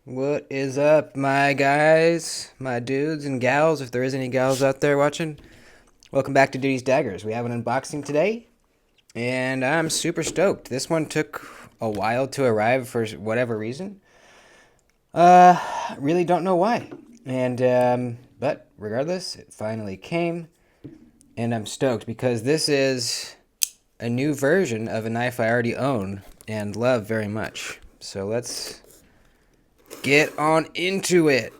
What is up, my guys, my dudes and gals, if there is any gals out there watching? Welcome back to Duty's Daggers. We have an unboxing today, and I'm super stoked. This one took a while to arrive for whatever reason. Really don't know why. But regardless, it finally came, and I'm stoked because this is a new version of a knife I already own and love very much. So let's get on into it.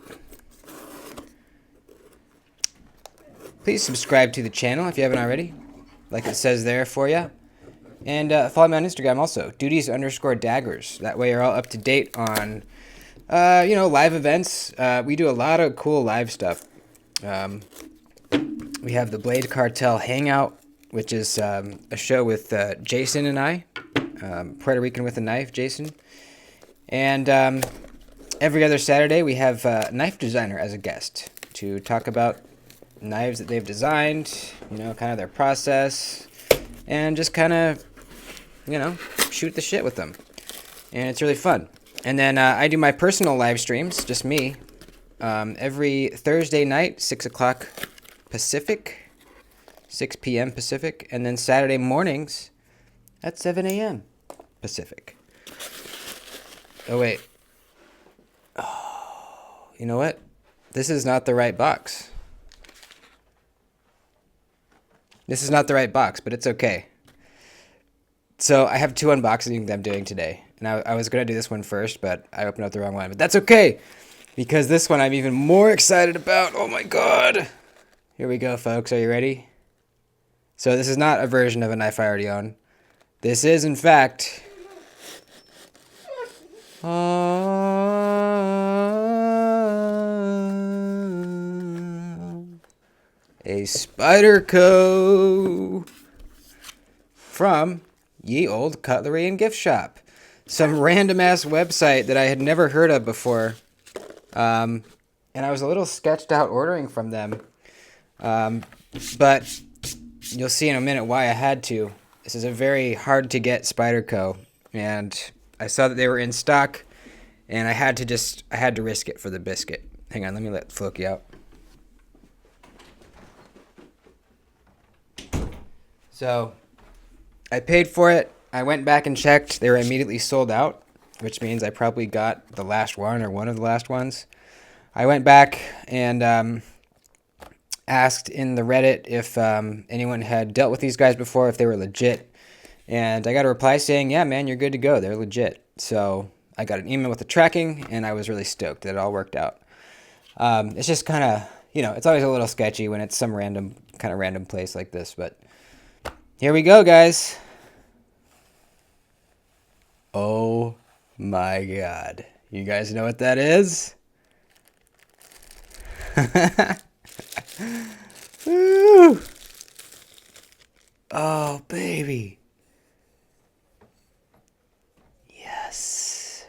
Please subscribe to the channel if you haven't already, like it says there for you. And follow me on Instagram also, duties_daggers. That way you're all up to date on, live events. We do a lot of cool live stuff. We have the Blade Cartel Hangout, which is a show with Jason and I, Puerto Rican with a Knife, Jason. And every other Saturday, we have a knife designer as a guest to talk about knives that they've designed, kind of their process, and just kind of, shoot the shit with them. And it's really fun. And then I do my personal live streams, just me, every Thursday night, 6 o'clock Pacific, 6 p.m. Pacific, and then Saturday mornings at 7 a.m. Pacific. Oh, wait. You know what? This is not the right box. This is not the right box, but it's okay. So I have two unboxings I'm doing today. And I was going to do this one first, but I opened up the wrong one. But that's okay, because this one I'm even more excited about. Oh my god. Here we go, folks. Are you ready? So this is not a version of a knife I already own. This is, in fact... a Spyderco from Ye Old Cutlery and Gift Shop. Some random ass website that I had never heard of before. And I was a little sketched out ordering from them. But you'll see in a minute why I had to. This is a very hard to get Spyderco. And I saw that they were in stock. And I had to risk it for the biscuit. Hang on, let me let Floki out. So, I paid for it. I went back and checked. They were immediately sold out, which means I probably got the last one or one of the last ones. I went back and asked in the Reddit if anyone had dealt with these guys before, if they were legit. And I got a reply saying, yeah, man, you're good to go. They're legit. So, I got an email with the tracking, and I was really stoked that it all worked out. It's just kind of, it's always a little sketchy when it's some random place like this, but... here we go, guys. Oh my god. You guys know what that is? Woo! Oh, baby. Yes.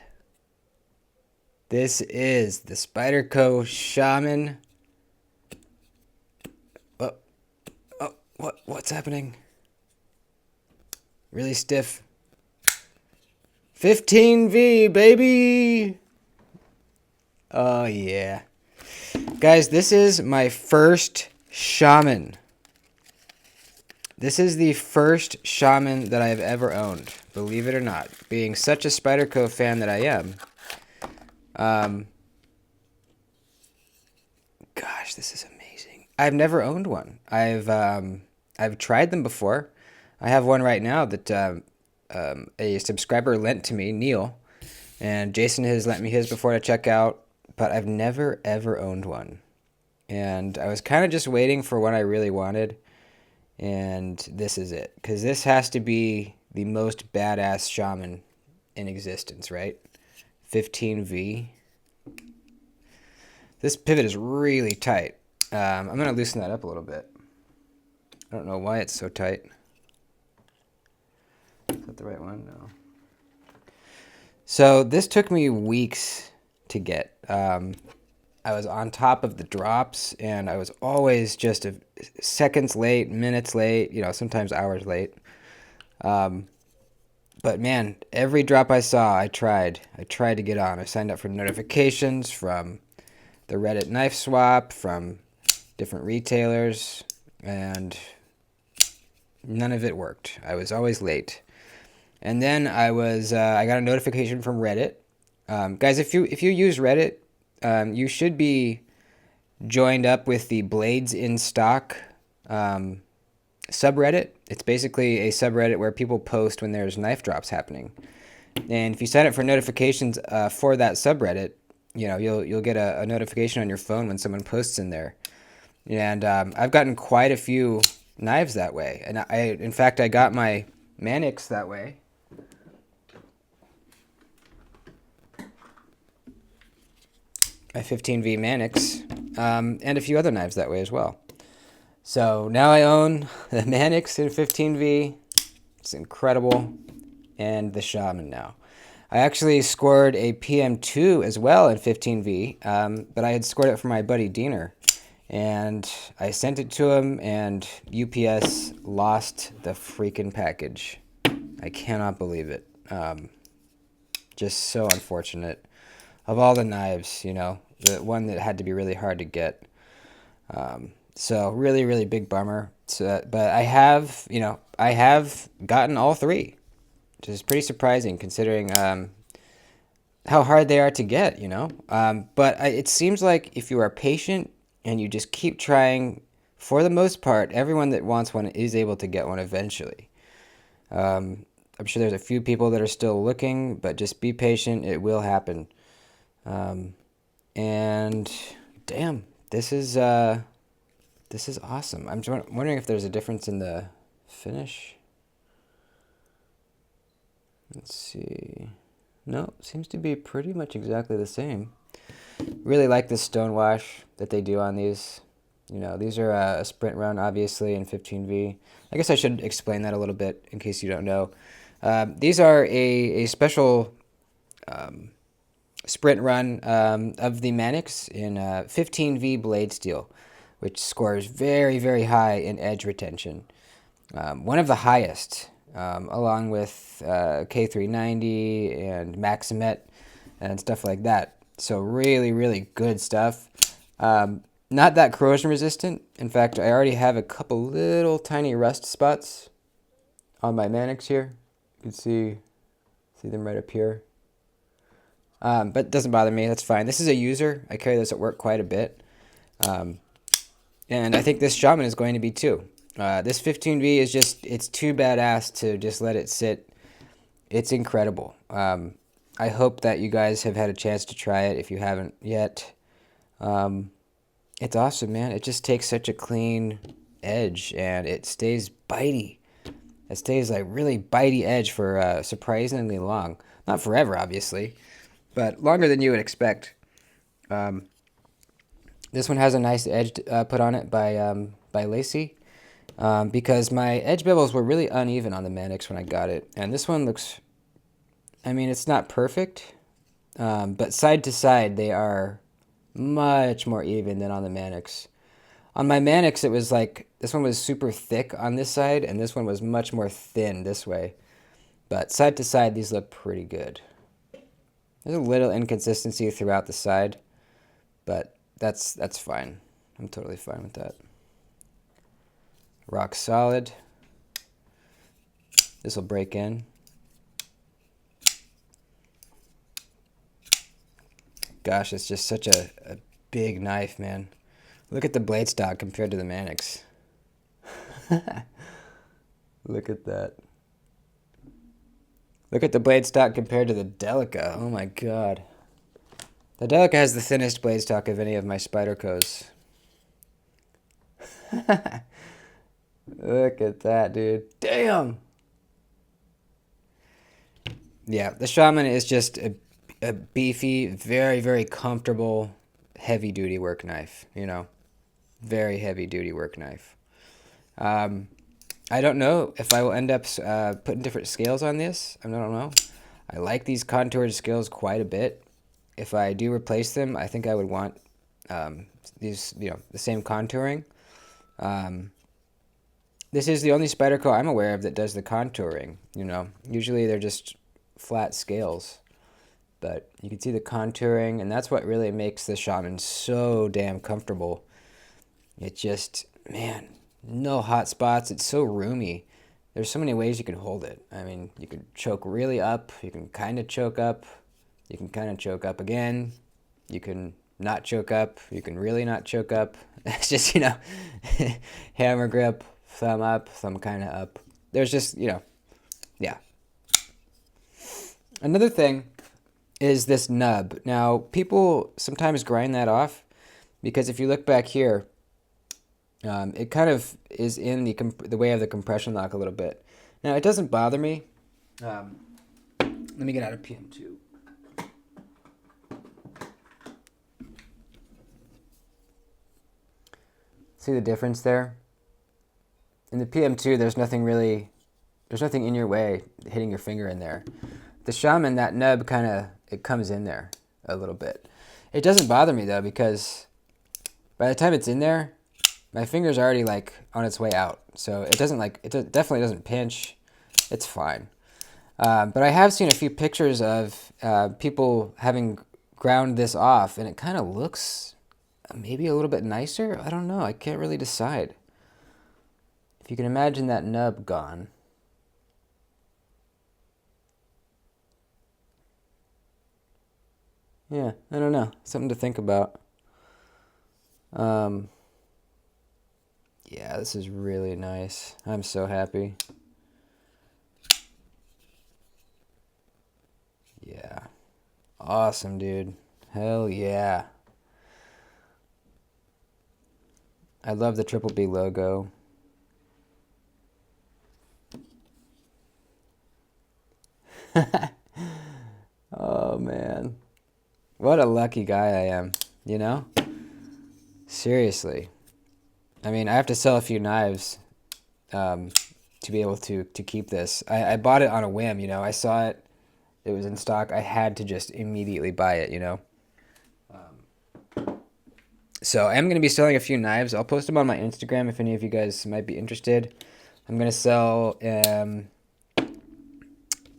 This is the Spyderco Shaman. What's happening? Really stiff. 15V, baby! Oh, yeah. Guys, this is my first Shaman. This is the first Shaman that I've ever owned, believe it or not. Being such a Spyderco fan that I am. Gosh, this is amazing. I've never owned one. I've tried them before. I have one right now that a subscriber lent to me, Neil, and Jason has lent me his before to check out, but I've never, ever owned one. And I was kind of just waiting for what I really wanted, and this is it. Because this has to be the most badass Shaman in existence, right? 15V. This pivot is really tight. I'm going to loosen that up a little bit. I don't know why it's so tight. Is that the right one? No. So this took me weeks to get. I was on top of the drops, and I was always just seconds late, minutes late, sometimes hours late. But man, every drop I saw, I tried. I tried to get on. I signed up for notifications from the Reddit knife swap, from different retailers, and none of it worked. I was always late. And then I got a notification from Reddit. Guys, if you use Reddit, you should be joined up with the Blades in Stock subreddit. It's basically a subreddit where people post when there's knife drops happening. And if you sign up for notifications for that subreddit, you'll get a notification on your phone when someone posts in there. And I've gotten quite a few knives that way. And in fact, I got my Mannix that way. My 15V Mannix, and a few other knives that way as well. So now I own the Mannix in 15V. It's incredible. And the Shaman now. I actually scored a PM2 as well in 15V, but I had scored it for my buddy Diener. And I sent it to him, and UPS lost the freaking package. I cannot believe it. Just so unfortunate. Of all the knives, the one that had to be really hard to get. So really, really big bummer. But I have gotten all three, which is pretty surprising considering how hard they are to get, But it seems like if you are patient and you just keep trying, for the most part, everyone that wants one is able to get one eventually. I'm sure there's a few people that are still looking, but just be patient. It will happen. And damn, this is awesome. I'm wondering if there's a difference in the finish. Let's see. No, seems to be pretty much exactly the same. Really like this stone wash that they do on these. These are a sprint run, obviously, in 15V. I guess I should explain that a little bit in case you don't know. These are a special sprint run of the Mannix in 15V blade steel, which scores very, very high in edge retention. One of the highest, along with K390 and Maximet and stuff like that. So really, really good stuff. Not that corrosion resistant. In fact, I already have a couple little tiny rust spots on my Mannix here. You can see them right up here. But it doesn't bother me. That's fine. This is a user. I carry this at work quite a bit. And I think this Shaman is going to be too. This 15V is it's too badass to just let it sit. It's incredible. I hope that you guys have had a chance to try it if you haven't yet. It's awesome, man. It just takes such a clean edge, and it stays bitey. It stays like really bitey edge for surprisingly long. Not forever, obviously, but longer than you would expect. This one has a nice edge put on it by Lacey, because my edge bevels were really uneven on the Mannix when I got it, and this one looks, it's not perfect, but side to side they are much more even than on the Mannix. On my Mannix, it was like this one was super thick on this side, and this one was much more thin this way. But side to side, these look pretty good. There's a little inconsistency throughout the side, but that's fine. I'm totally fine with that. Rock solid. This will break in. Gosh, it's just such a big knife, man. Look at the blade stock compared to the Mannix. Look at that. Look at the blade stock compared to the Delica. Oh my god. The Delica has the thinnest blade stock of any of my Spydercos. Look at that, dude. Damn! Yeah, the Shaman is just a beefy, very, very comfortable, heavy-duty work knife, Very heavy-duty work knife. I don't know if I will end up putting different scales on this. I don't know. I like these contoured scales quite a bit. If I do replace them, I think I would want these, the same contouring. This is the only Spyderco I'm aware of that does the contouring, you know. Usually they're just flat scales. But you can see the contouring, and that's what really makes the Shaman so damn comfortable. It just, man, no hot spots. It's so roomy. There's so many ways you can hold it. I mean, you can choke really up. You can kind of choke up. You can kind of choke up again. You can not choke up. You can really not choke up. It's just, you know, hammer grip, thumb up, thumb kind of up. There's just, you know, yeah. Another thing is this nub. Now, people sometimes grind that off because if you look back here, it kind of is in the way of the compression lock a little bit. Now, it doesn't bother me. Let me get out of PM2. See the difference there? In the PM2, there's nothing in your way hitting your finger in there. The Shaman, that nub it comes in there a little bit. It doesn't bother me though, because by the time it's in there, my finger's already like on its way out. So it definitely doesn't pinch. It's fine. But I have seen a few pictures of people having ground this off, and it kind of looks maybe a little bit nicer. I don't know. I can't really decide. If you can imagine that nub gone. Yeah, I don't know. Something to think about. Yeah, this is really nice. I'm so happy. Yeah. Awesome, dude. Hell yeah. I love the Triple B logo. Oh, man. What a lucky guy I am, you know? Seriously. I mean, I have to sell a few knives to be able to keep this. I bought it on a whim, you know? I saw it. It was in stock. I had to just immediately buy it, you know? So I'm going to be selling a few knives. I'll post them on my Instagram if any of you guys might be interested. I'm going to sell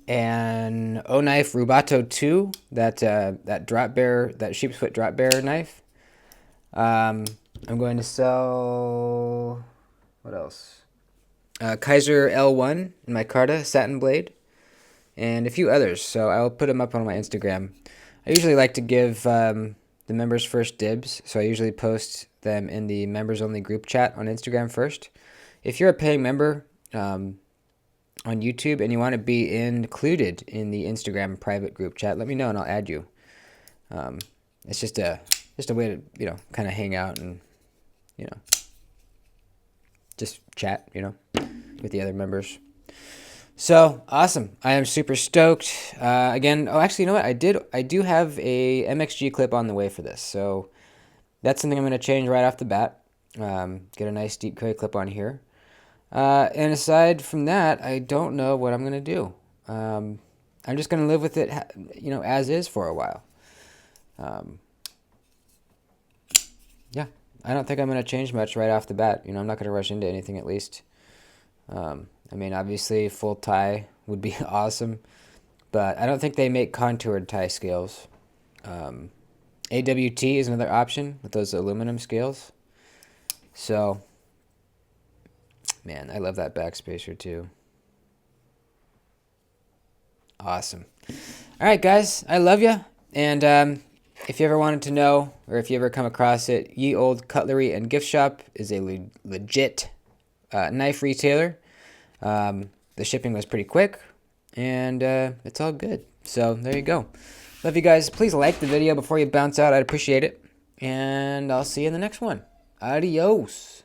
an O-Knife Rubato 2, that drop bear, that sheep's foot drop bear knife. I'm going to sell, what else? Kaiser L1 in my Carta satin blade, and a few others. So I'll put them up on my Instagram. I usually like to give the members first dibs, so I usually post them in the members only group chat on Instagram first. If you're a paying member on YouTube and you want to be included in the Instagram private group chat, let me know and I'll add you. It's just a way to, you know, kind of hang out and, you know, just chat, you know, with the other members. So awesome! I am super stoked. Again, oh, actually, you know what? I do have a MXG clip on the way for this, so that's something I'm going to change right off the bat. Get a nice deep carry clip on here. And aside from that, I don't know what I'm going to do. I'm just going to live with it, you know, as is for a while. Yeah, I don't think I'm going to change much right off the bat. You know, I'm not going to rush into anything at least. I mean, obviously, full tie would be awesome, but I don't think they make contoured tie scales. AWT is another option with those aluminum scales. So, man, I love that backspacer too. Awesome. All right, guys, I love you. And if you ever wanted to know, or if you ever come across it, Ye Old Cutlery and Gift Shop is a legit knife retailer. The shipping was pretty quick, and it's all good. So there you go. Love you guys. Please like the video before you bounce out. I'd appreciate it. And I'll see you in the next one. Adios.